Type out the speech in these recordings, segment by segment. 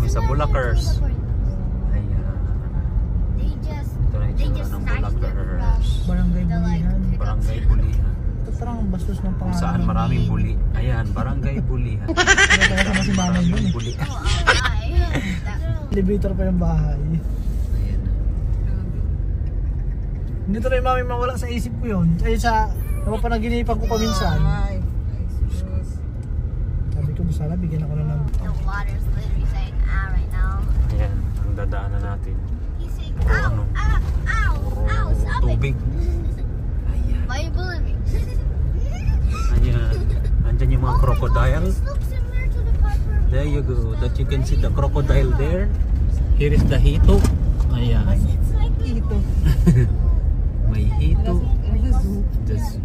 kami sa Bulakers. Ayan. Ito na itsura ng Bulakers. Barangay Bulihan. Barangay Bulihan. Ito parang bastos ng Kung pangalan. saan maraming buli. Ayan, Barangay Bulihan. Kasi Maraming buli. elevator pa yung bahay. Ayan. Hindi tuloy mami mawala sa isip ko yun. Ay sa napapanaginipan ko paminsan. Sabi ko sana bigyan ako na ng... The water's literally saying right now. Ayan, ang dadaanan natin. He's saying Puro ow, stop it. tubig. Ayan. Why are you bullying me? Ayan. Andyan yung mga crocodile. This looks similar to the pepper. There you go. That you can see the crocodile there. Here is the hito. Ayan. It's like Ito. May hito. It's a zoo. Just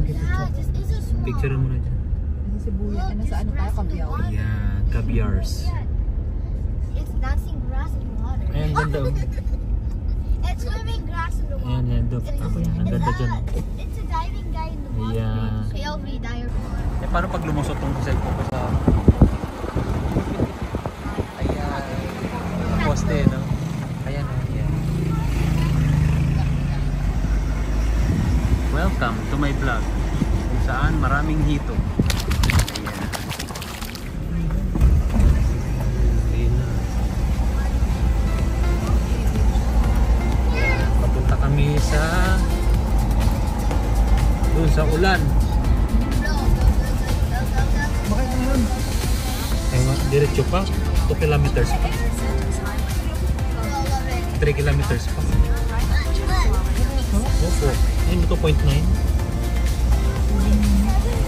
yeah, this is a swamp. picture mo na dyan. Nasa Sibuya, nasa ano tayo, Kabiyaw. Ayan. Caviars. It's dancing grass in water. Ayan, ganda. It's swimming grass in the water. Ayan, ayan. Ang ganda dyan. It's a diving guy in the water. Ayan. POV diver. Eh, paano pag lumusot tong cellphone ko sa... Ayan. Poste, no? Ayan, ayan. Welcome to my vlog. Kung saan maraming hito. Ayan. Ayan na. Ayan. Papunta kami sa... doon sa ulan. Bakit ano yun? Ayun, diretso pa. 2 kilometers pa. 3 kilometers pa. Opo. Ayun, 2.9.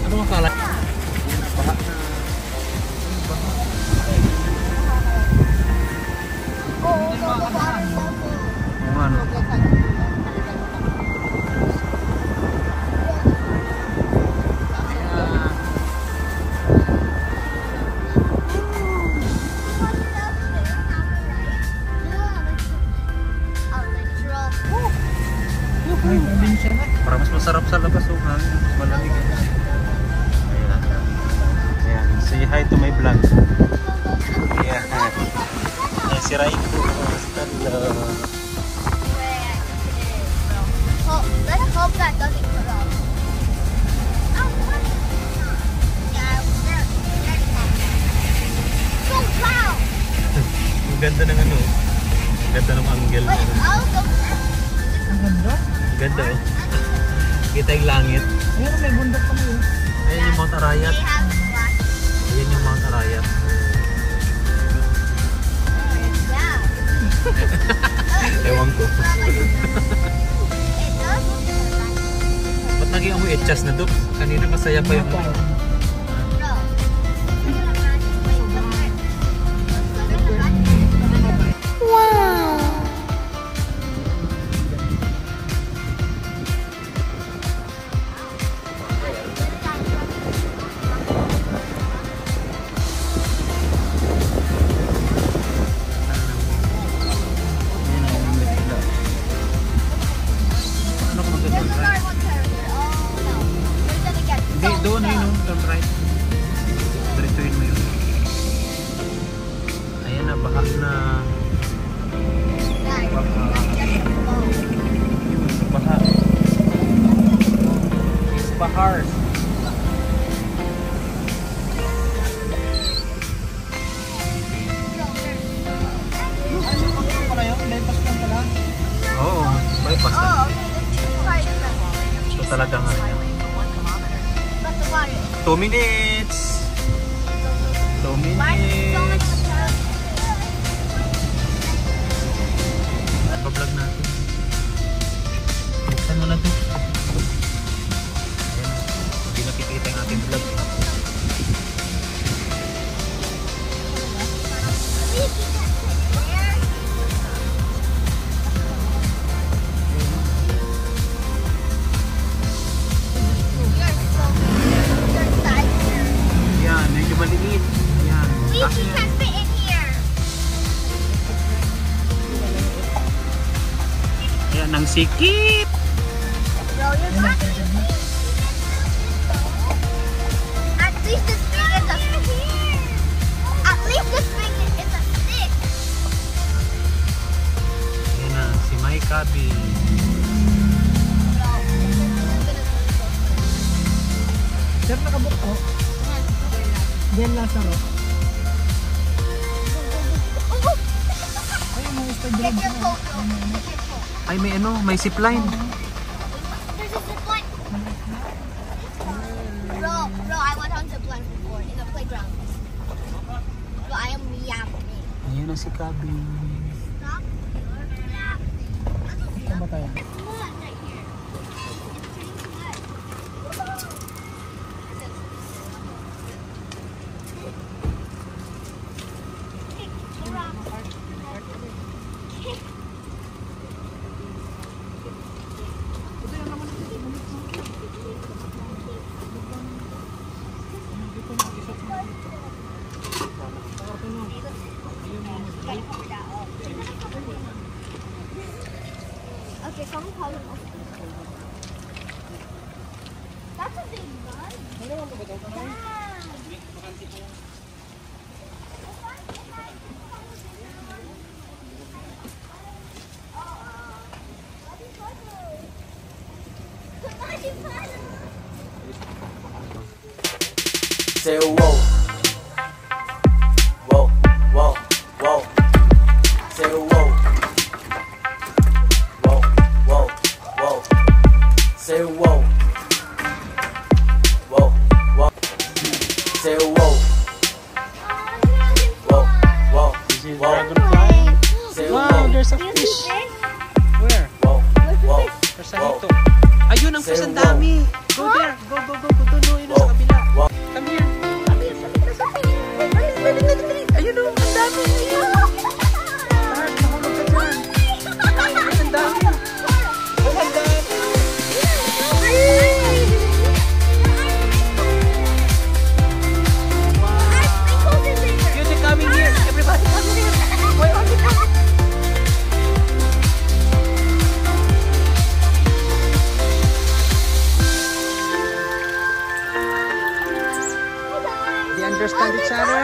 Ano ang kala? Baha na. Baha. Ano? Ay, probinsya na. Para mas masarap sa labas, oh, hangin, mas malamig. Ayan. Ayan. Say hi to my vlog. Ayan. Ayan si Raiko. Hello. Let's hope that doesn't cut off. Oh, what? Yeah, there. So loud. Ang ganda ng ano. Ang ganda ng angle. Wait, I'll go. Ang ganda. Ang ganda, oh. Kita yung langit. Ayun, may bundok pa na yun. Ayan yung Mount Arayat. They have flash. Ayan yung Mount Arayat. Yeah. Ewan ko. It does look like Ba't naging amoy etchas na to? Kanina masaya pa yung... no. Ano kung mag-turn right? Hindi, doon yun, no? Turn right. Diretsuhin mo yun. Ayan na, baha na. Baha. It's bahars. Ano pala yun? Bypass lang pala. Oo, bypass na. Oh, Ito talaga nga. 2 minutes! 2 minutes! Pa-vlog natin. Buksan mo na ito. Ayan. Hindi nakikita yung ating vlog. Ayan, medyo maliit. Ayan. Kasi We can fit in here. ayan, ang sikip! Bro, you're not at least it's big as a at least it's big Sir, nakabook po. Then Lazaro. Ayun, mga stay Get grade your na. coat, bro. Get your coat. Ay, may ano, may zipline. There's a zipline. Bro, I went on zipline before in the playground. But I am yapping. Ayan na si Kabi. Stop. Yeah. Saan ba tayo? Right here. It's turning to what? Kick the rock. Kick. Okay, come call him. That's a big one. Say whoa, whoa, whoa, whoa. Say whoa, whoa, whoa, whoa. Say whoa, whoa, whoa. Say whoa, whoa, whoa, This is whoa. dragonfly. Say Wow, whoa, there's a fish. Where? whoa, whoa. There's a hito. Ayun, ang fish, ang dami. Go there. Go, go, go. Doon, yun sa kabila. Whoa. Come here. Ayun, oh, ang dami. Tara, mahulog ka dyan. Ang dami. Oh, ang dami. You're coming here. Everybody coming here. Why are you coming? They understand each other?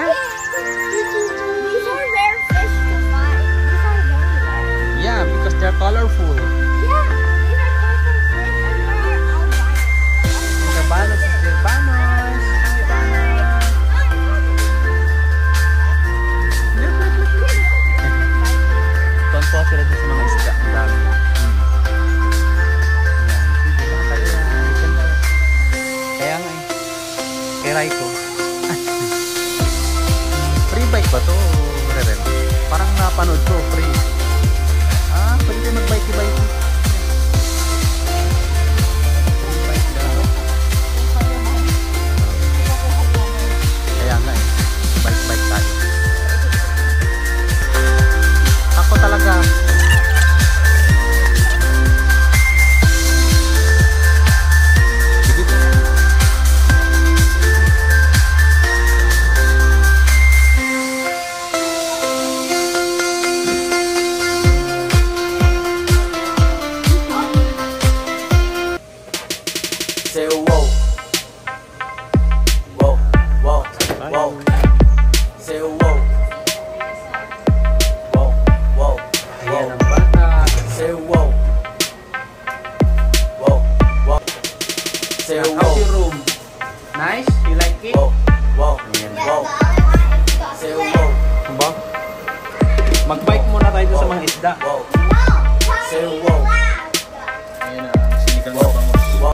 These are rare fish to find. These are very rare. Yeah, because they're colorful. Yeah, these are colorful fish and they're albinos. The banos is their banos. Tonto sila dun sa mga isda. Ang dami. Kaya nga eh. Kay Raiko. Free bike ba to, Reren? Parang napanood ko, free. Ah, pwede kayo mag-bike-bike. Free bike daw. Kaya nga eh. Bike-bike tayo. Ako talaga. Sige po. Say whoa, whoa, whoa, whoa. Say whoa, whoa, whoa, Ayan whoa. ang bata. Say whoa, whoa, whoa. Say How's whoa, your room? Nice? You like it? whoa, whoa, Ayan. whoa. Say whoa, Ba? Mag-bike muna tayo doon sa mga isda. whoa. Say whoa, Ayan na, sinigang na bango. whoa.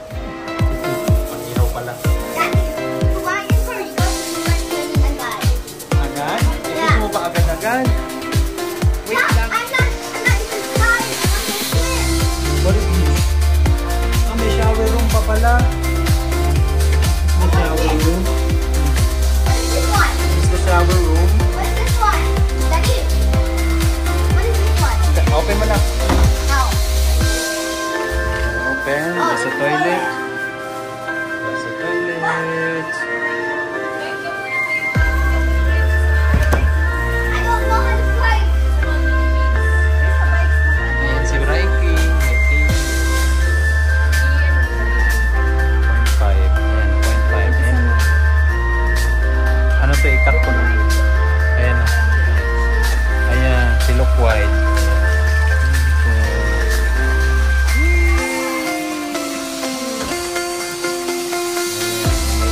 Pag-ihaw pala. Agad? Gusto mo pa agad-agad? Wait lang. What is this? Ah, may shower room pa pala. May shower room. This is the shower room. Open mo na. Open. There's a toilet. There's a toilet. Ayan si Raiki. Raiki. 0.5. Ayan, 0.5. Ayan. Ano to? Ikat ko na. Ayan. Ayan, si Look White. So, ayan, may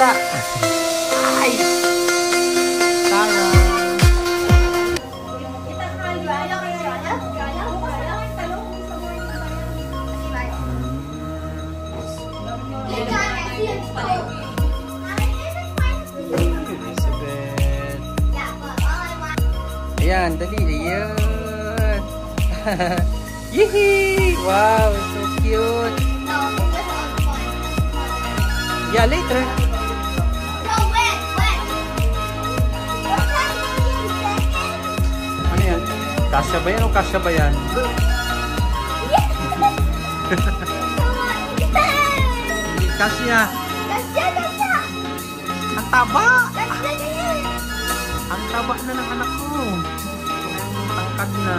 bata. Ay! Tara. Elizabeth. Ayan, dali. Ayan. Yee! Wow, so cute. Yeah, later. Ano yan? Kasya ba yan o kasya ba yan? Kasya. Ang taba. Ang taba na ng anak ko. Ang tangkad na.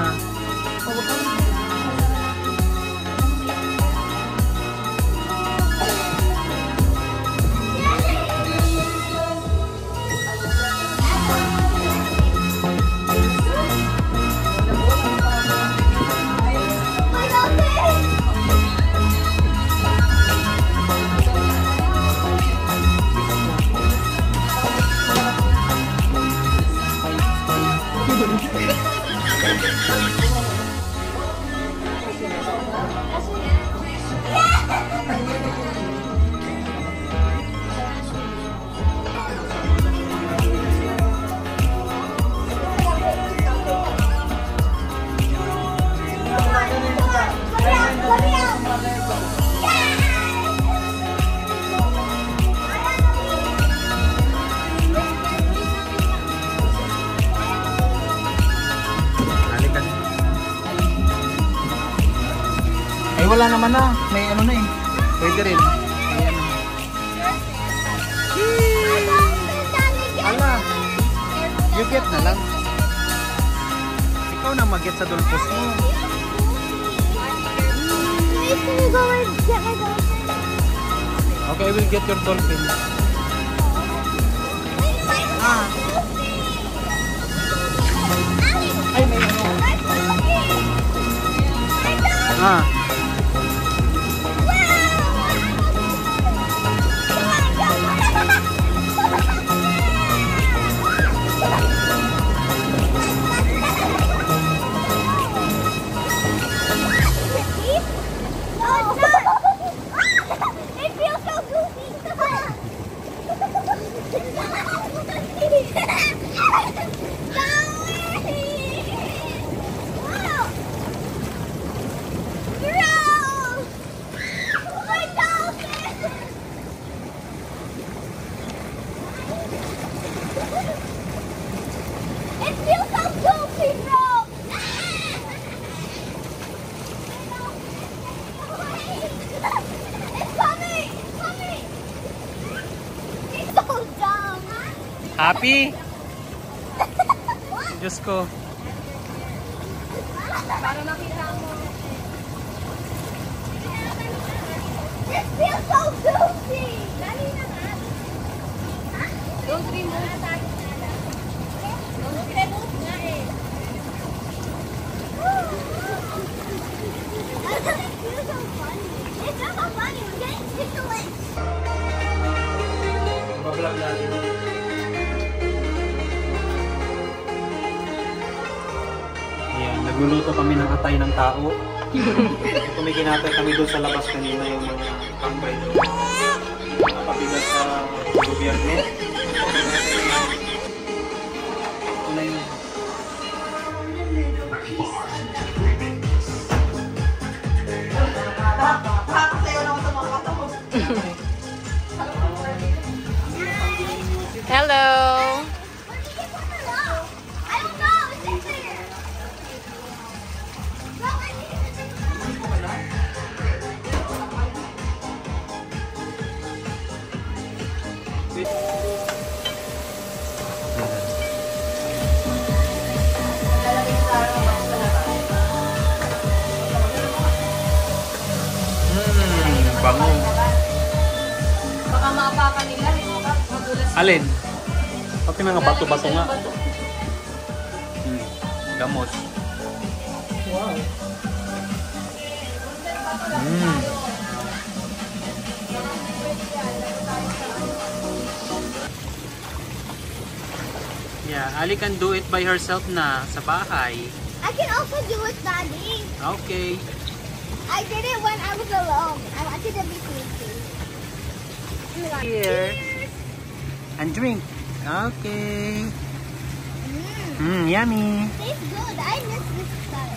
Ay wala naman na, may ano na eh. Pwede rin. Ayan. Ala, you get na lang. Ikaw na mag-get sa dulpos mo. Okay, I will get your dolphin. Ah. Ay, may ano. Ah. Happy? Diyos ko. Para makita mo. This feels so goofy! Dali na nga. Don't remove. Don't remove nga eh. It feels so funny. It's not so funny. We're getting sick to it. Bablog natin. Ayan, nagluluto kami ng atay ng tao. May kinatay kami doon sa labas kanina yung mga kambay doon. Pabigat sa gobyerno. Ito na yun. Hello! I don't know. It's in there. No, I need Bango. Baka maapakan nila. Madulas. Alin? Pati mga bato-bato nga. Gamos. Wow. Yeah, Ali can do it by herself na sa bahay. I can also do it, Daddy. Okay. I did it when I was alone. I wanted to be sneaky. Here. And drink. Okay. Yummy. Tastes good. I miss this stuff.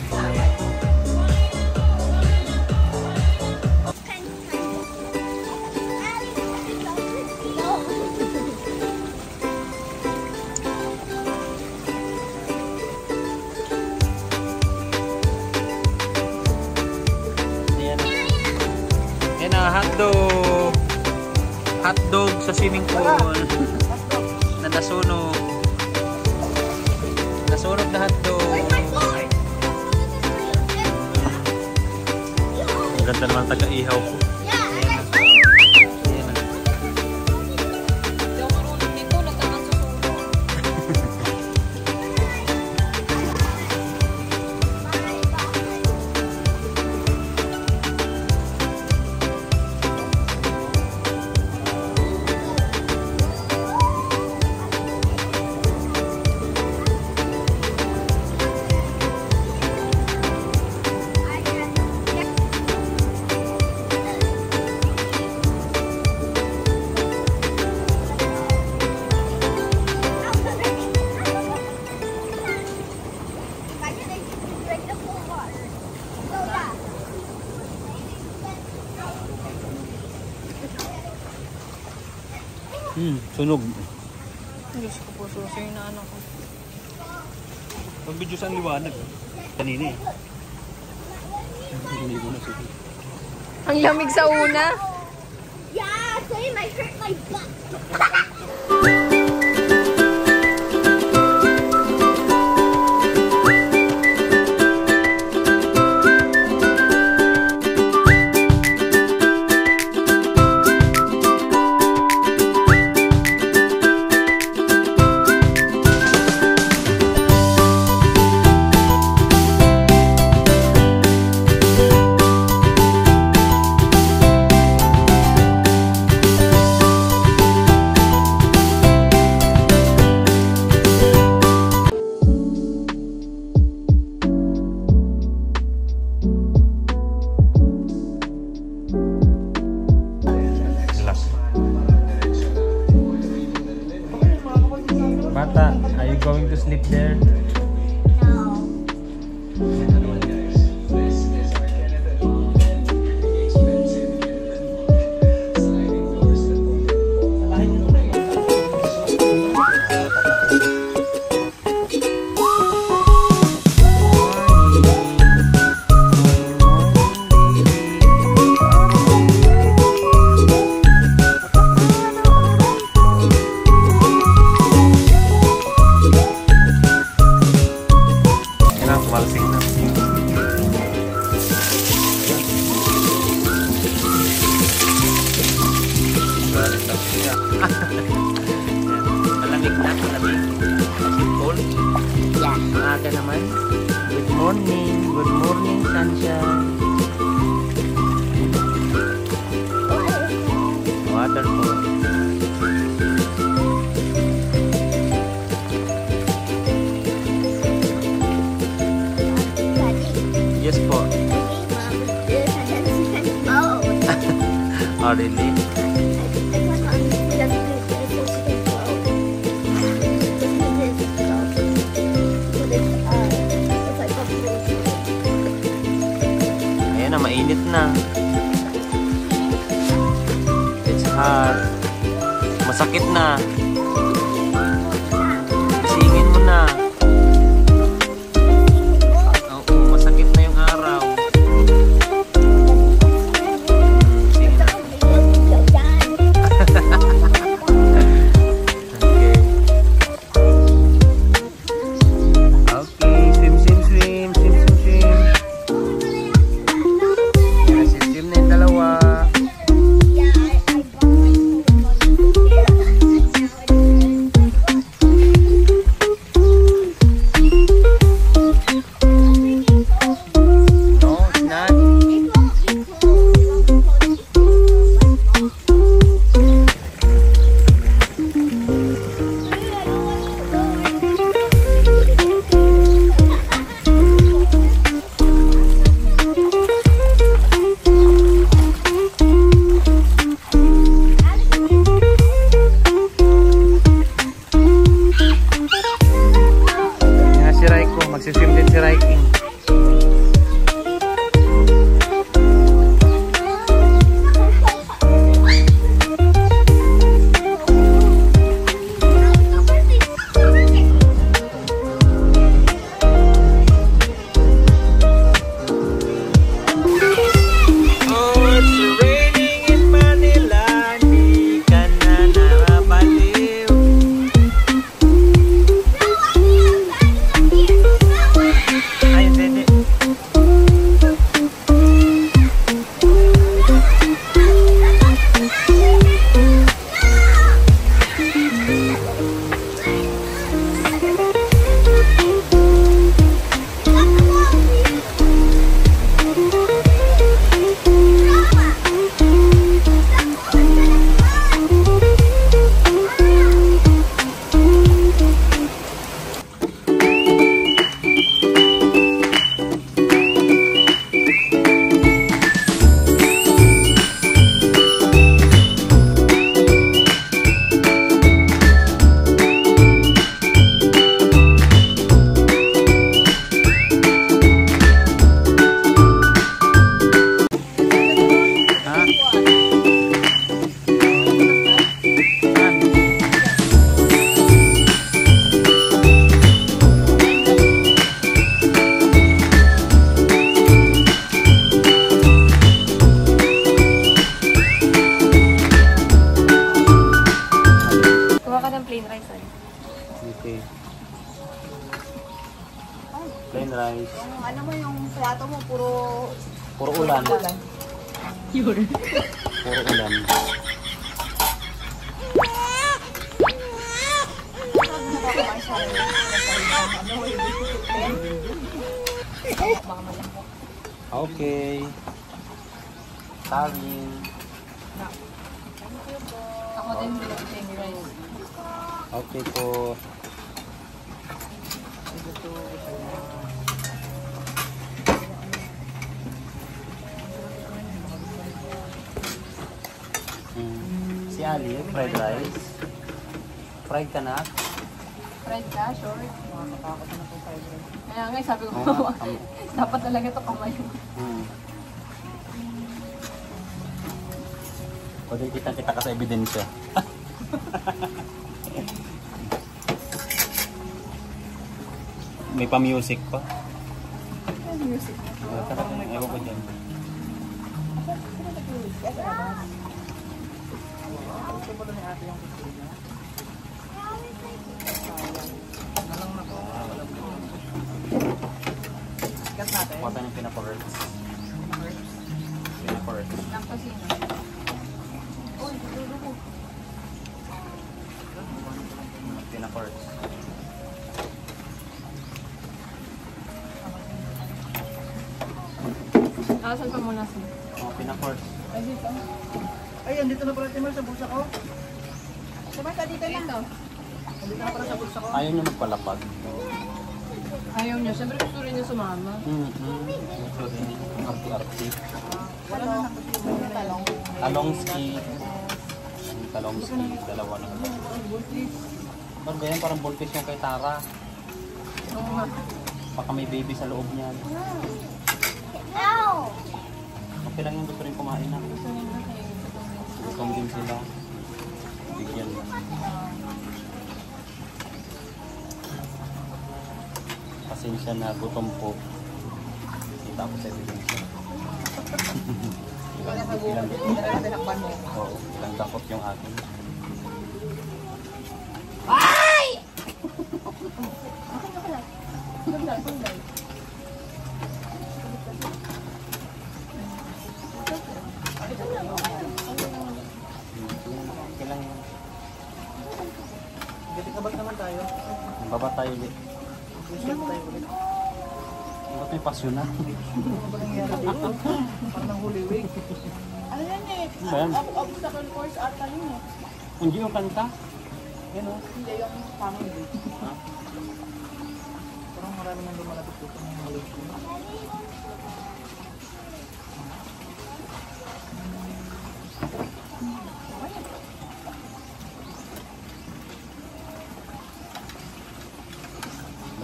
Yan na, hotdog. Hotdog sa swimming pool. Na nasunog. Nasunog na hotdog. Ang ganda naman taga-ihaw ko. Ayan na. Sunog. Diyos ko po, susi na ano ko. Mag-video sa liwanag. Kanina eh. Ang lamig sa una. Yeah, same. I hurt my butt. Bata, are you going to sleep there? No. Malamig na, malamig. Cold. Yeah. Maaga naman. Good morning sunshine. Waterfall. Yes po. Oh really? Ayan na, mainit na. It's hot. Masakit na. Isingin mo na. Oo, masakit na yung araw. Gawa ka ng plain rice ay. Okay. Plain rice. Ano mo yung plato mo, puro Ulan. Yun. Puro ulan. Okay. Tarin. Ako din plain rice. Okay po. Si Ali, fried rice. Fried ka na? Fried ka, short. Nakakatakot na po tayo. Kaya nga, sabi ko, Oo nga, dapat talaga ito kamay mo. Pwede kita ka sa ebidensya. May pa-music pa. Music. Ewan ko dyan. Pata yung pinapa-herbs. Pinapa-herbs. Lampasino. Uy, dulo ko. Pinapa-herbs. Nakasan pa muna siya. Pinapa-herbs. Ay, dito. Ay, andito na pala Timar sa bulsa ko. Sabay ka dito lang. Andito na pala sa bulsa ko. Ayaw nyo magpalapag. Ayaw niya. Siyempre gusto rin niya sumama. Gusto rin. Arti-arti. Wala na nakasusunod na talong. Talongski. Talongski. Dalawa na. Ba't ganyan? Parang buntis yung kay Tara. Oo nga. Baka may baby sa loob niyan. No! Okay lang yung gusto rin kumain na. Gusto niya na kayo. Gutom din sila. Bigyan lang. Pasensya na gutom po. Kita ko sa ebidensya. Ilang dakot yung akin. Okay lang yun. Gabi-kabat naman tayo. Baba tayo ulit. Busog tayo ulit. Ba't may pasyon na? Ano ba nangyari dito? Parang ng Holy Week. Ano yan eh? Ayan. Obstacle course ata yun eh. Hindi yung kanta. Yan o. Hindi yung pangin eh. Parang marami nang lumalapit dito ng Holy Week.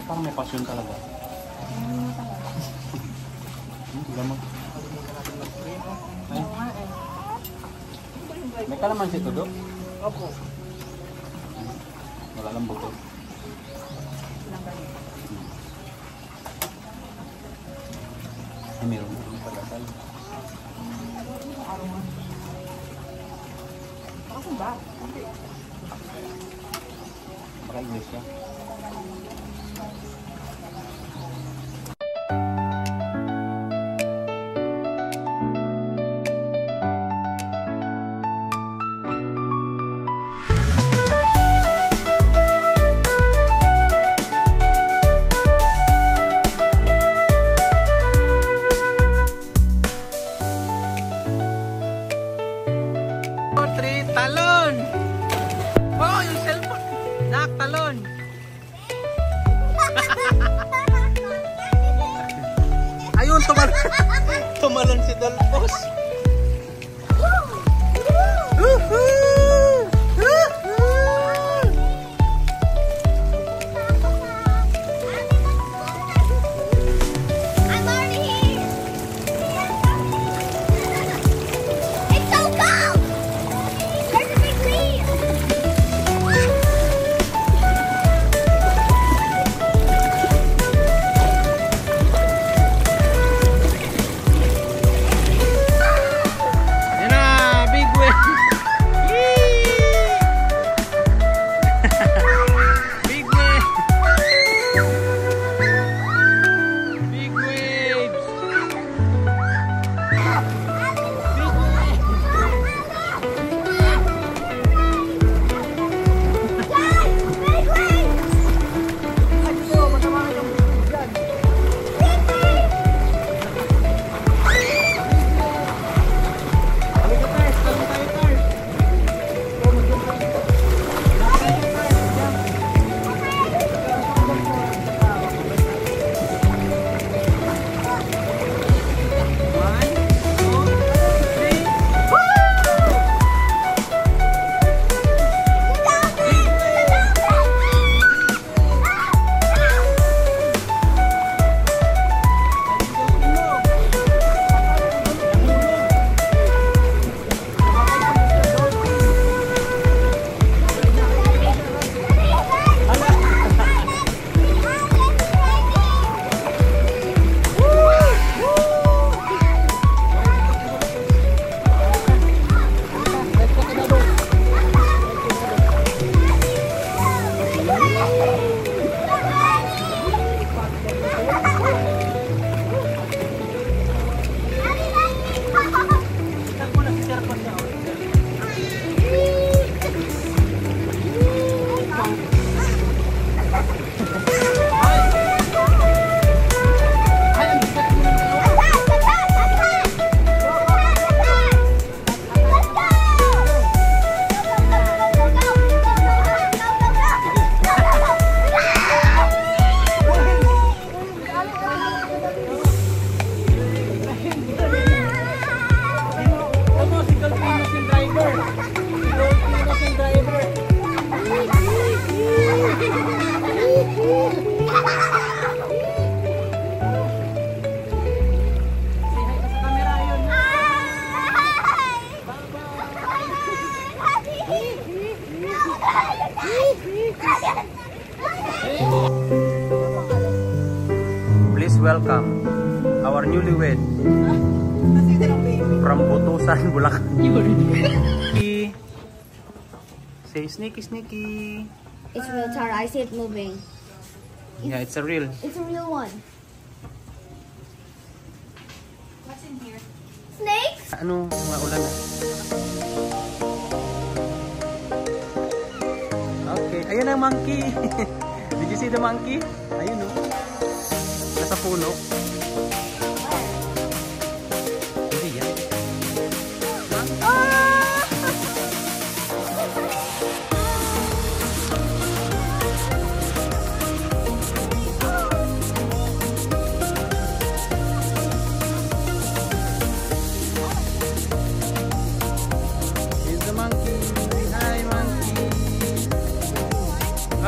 Parang may pasyon talaga. Gamot. Ay, Oo nga eh. may kalamansi ito, Dok? Opo. Wala lang buto. Ay, meron na yung pagkasal. Ako ba? Baka iglesia. Talon! Oh, yung cellphone! Talon! Ayun, tumalon si Dolpos! I'm already here! It's so cold! Where's the big wheel? Please welcome our newlywed from Butusan, Bulacan. Say sneaky, sneaky. It's real, Tara. I see it moving. Yeah, it's a real. It's a real one. What's in here? Snakes? Ano, maulan na. Okay, ayun ang monkey. Did you see the monkey? Ayun o. Nasa puno. Hindi yan. Here's the monkey. Hi, monkey.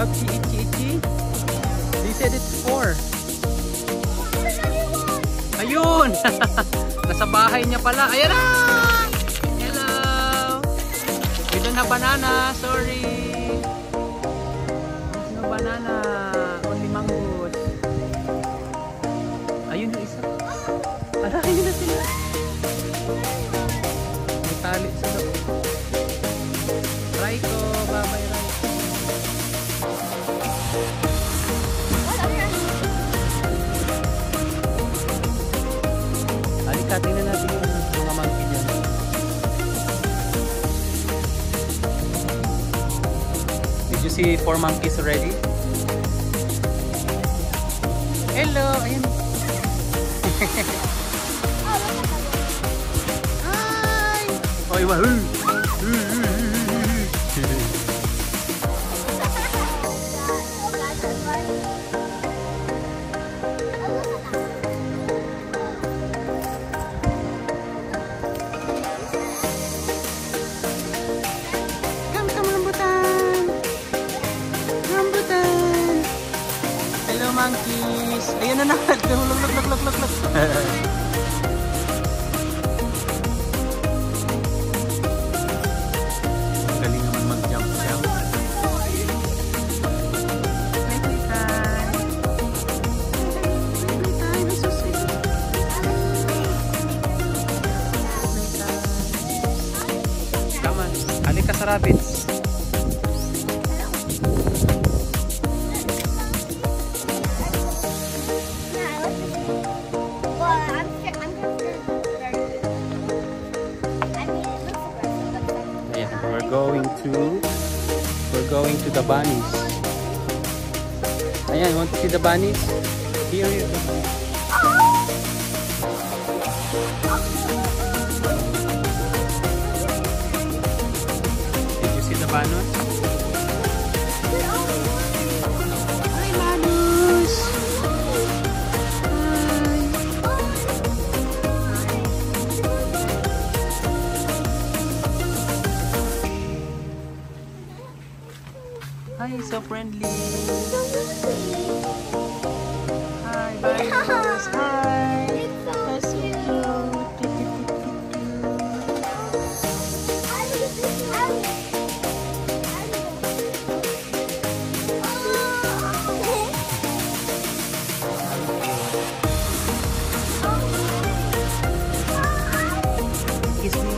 Itchy, itchy, itchy. They said it's 4. Ayun! Nasa bahay niya pala. Ayan na! Hello! We don't have banana. Sorry. There's no banana. Only mangoes. Ayun yung isa. Ala, ayun na sila. May tali sa loob. Raiko. Bye-bye, Raiko. Halika, tingnan natin yung mga monkey dyan. Did you see 4 monkeys already? Hello! Ayun. Hi! Oy, wahul! Monkeys. Ayun na naman. Look. Ang galing naman mag-jump. Come on. Halika sa rabbits. We're going to the bunnies. Ayan, you want to see the bunnies? Here you go. Did you see the bunnies? Hi, bunnies! Hi, so friendly. Hi, bunnies. Hi. It's so cute. Kiss me.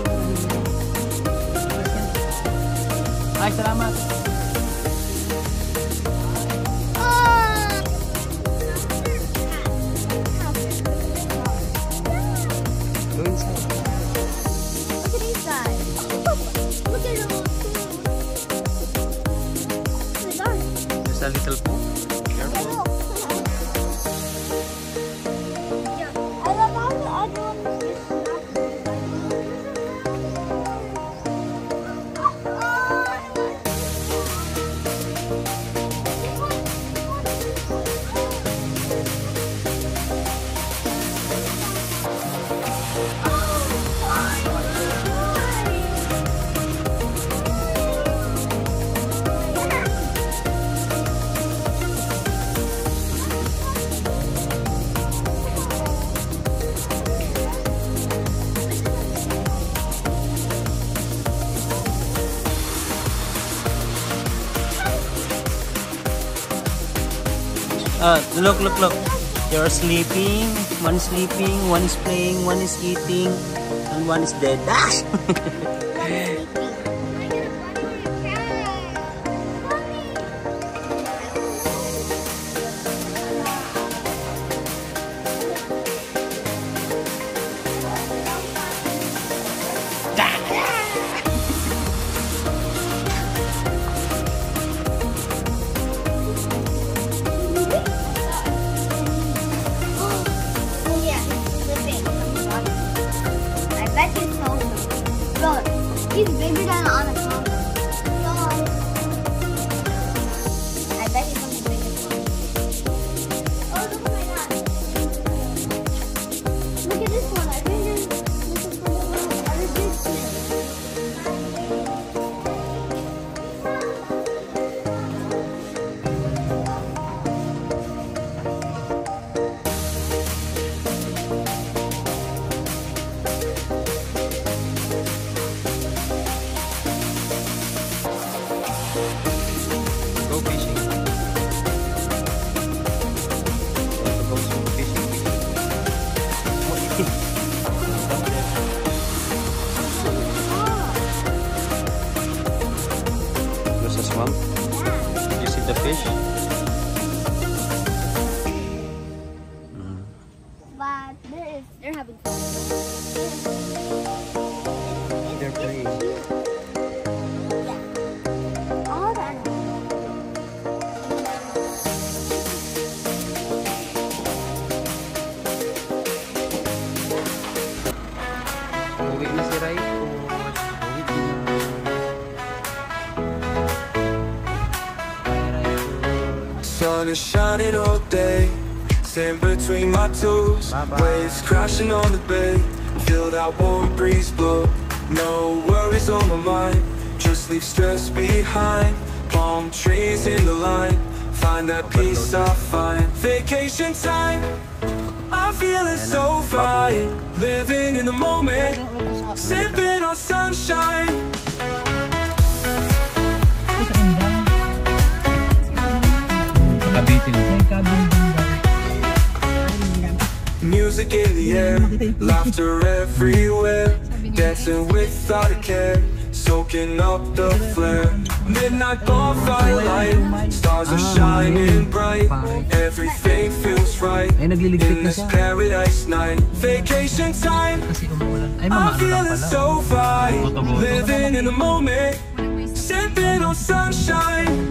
Ay, salamat. A little poo. Careful. I love how the other one is Look, look, look. You're sleeping. One is sleeping, one is playing, one is eating, and one is dead. Oh yeah, he's living. I bet he's so big. Look, he's bigger than an anaconda. Look. I bet he's one of the biggest ones. Oh, look at my dad. Look at this one. I think this is from the other big fish. Go fishing. Want to go fishing? There's a swamp. Did you see the fish? But they're having fun. They're playing. All the animals. Uwi na si Rai. Uwi Sun is shining all day, sand between my toes. Bye-bye. Waves crashing on the bay, feel that warm breeze blow. No worries on my mind, just leave stress behind. Palm trees in the line, find that peace I find. Vacation time, I'm feeling so fine. Living in the moment, sipping on sunshine. Music in the air, laughter everywhere, dancing without a care, soaking up the flare. Midnight bonfire light, stars are shining bright, everything feels right in this paradise night. Vacation time, I'm feeling so fine, living in the moment, sipping on sunshine.